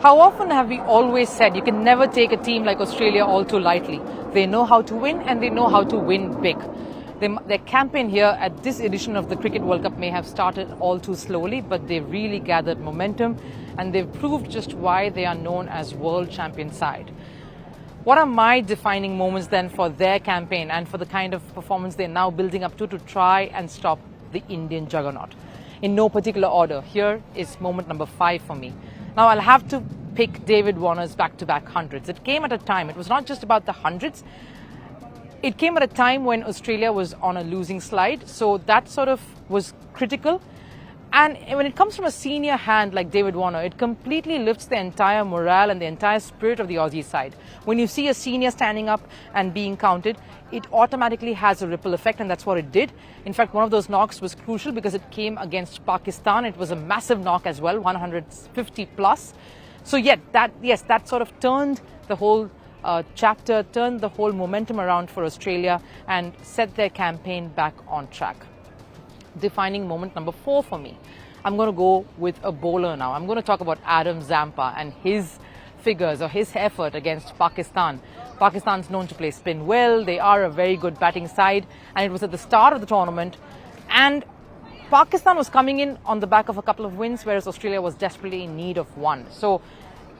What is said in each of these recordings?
How often have we always said you can never take a team like Australia all too lightly? They know how to win and they know how to win big. Their campaign here at this edition of the Cricket World Cup may have started all too slowly, but they've really gathered momentum and they've proved just why they are known as world champion side. What are my defining moments then for their campaign and for the kind of performance they're now building up to try and stop the Indian juggernaut? In no particular order, here is moment number 5 for me. Now I'll have to pick David Warner's back-to-back hundreds. It came at a time, it was not just about the hundreds, it came at a time when Australia was on a losing slide, so that sort of was critical. And when it comes from a senior hand like David Warner, it completely lifts the entire morale and the entire spirit of the Aussie side. When you see a senior standing up and being counted, it automatically has a ripple effect, and that's what it did. In fact, one of those knocks was crucial because it came against Pakistan. It was a massive knock as well, 150 plus. So that sort of turned the whole chapter, turned the whole momentum around for Australia and set their campaign back on track. Defining moment number 4 for me. I'm going to go with a bowler now. I'm going to talk about Adam Zampa and his figures or his effort against Pakistan. Pakistan's known to play spin well. They are a very good batting side, and it was at the start of the tournament, and Pakistan was coming in on the back of a couple of wins, whereas Australia was desperately in need of one. So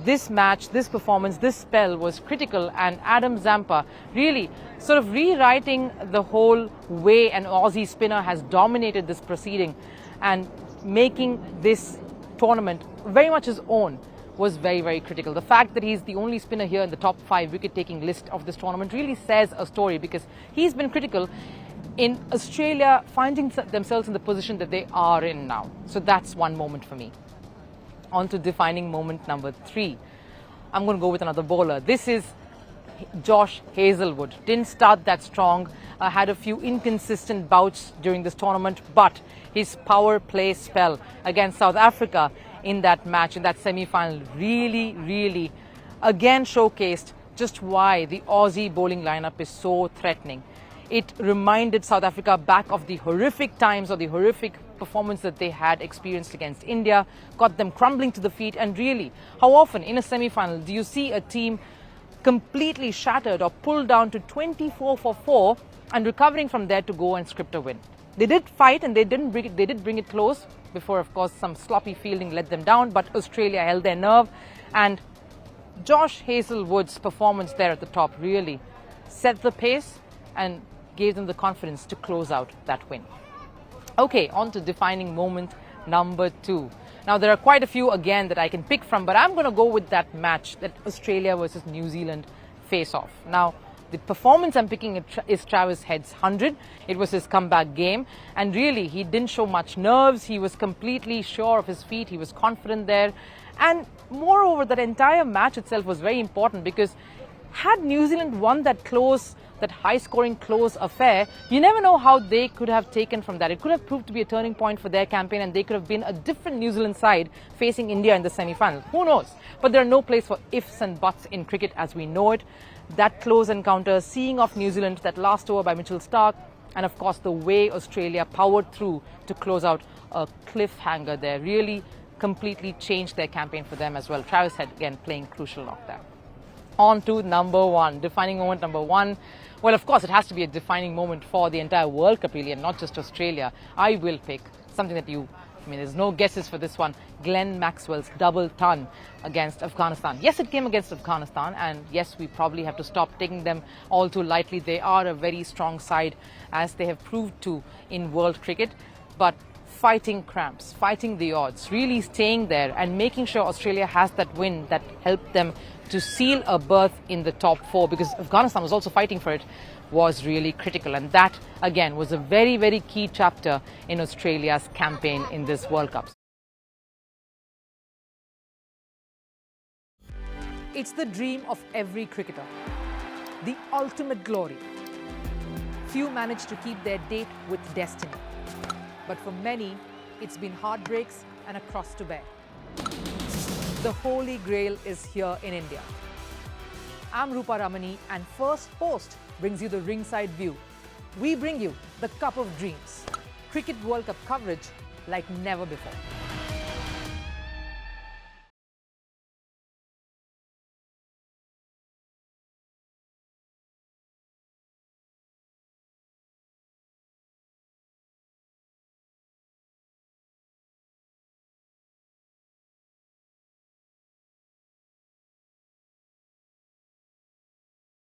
this match, this performance, this spell was critical, and Adam Zampa really sort of rewriting the whole way an Aussie spinner has dominated this proceeding and making this tournament very much his own was very, very critical. The fact that he's the only spinner here in the top 5 wicket-taking list of this tournament really says a story, because he's been critical in Australia finding themselves in the position that they are in now. So that's one moment for me. On to defining moment number 3. I'm going to go with another bowler. This is Josh Hazlewood. Didn't start that strong, had a few inconsistent bouts during this tournament, but his power play spell against South Africa in that match, in that semi-final, really again showcased just why the Aussie bowling lineup is so threatening. It reminded South Africa back of the horrific times or the horrific performance that they had experienced against India, got them crumbling to the feet. And really, how often in a semi-final do you see a team completely shattered or pulled down to 24 for 4 and recovering from there to go and script a win? They did fight and they did bring it close before, of course, some sloppy fielding let them down, but Australia held their nerve, and Josh Hazlewood's performance there at the top really set the pace and gave them the confidence to close out that win. Okay, on to defining moment number 2. Now, there are quite a few again that I can pick from, but I'm going to go with that match, that Australia versus New Zealand face-off. Now, the performance I'm picking is Travis Head's 100. It was his comeback game, and really, he didn't show much nerves. He was completely sure of his feet. He was confident there. And moreover, that entire match itself was very important, because had New Zealand won that high-scoring close affair, you never know how they could have taken from that. It could have proved to be a turning point for their campaign, and they could have been a different New Zealand side facing India in the semi-final. Who knows? But there are no place for ifs and buts in cricket as we know it. That close encounter, seeing off New Zealand, that last over by Mitchell Starc, and of course the way Australia powered through to close out a cliffhanger there really completely changed their campaign for them as well. Travis Head again playing crucial knock there. On to number 1, defining moment number 1. Well, of course, it has to be a defining moment for the entire World Cup really, and not just Australia. I will pick something that there's no guesses for this one. Glenn Maxwell's double ton against Afghanistan. Yes, it came against Afghanistan, and yes, we probably have to stop taking them all too lightly. They are a very strong side, as they have proved to in world cricket, but fighting cramps, fighting the odds, really staying there and making sure Australia has that win that helped them to seal a berth in the top 4, because Afghanistan was also fighting for it, was really critical. And that, again, was a very, very key chapter in Australia's campaign in this World Cup. It's the dream of every cricketer, the ultimate glory. Few manage to keep their date with destiny, but for many, it's been heartbreaks and a cross to bear. The Holy Grail is here in India. I'm Rupa Ramani, and First Post brings you the ringside view. We bring you the Cup of Dreams, Cricket World Cup coverage like never before.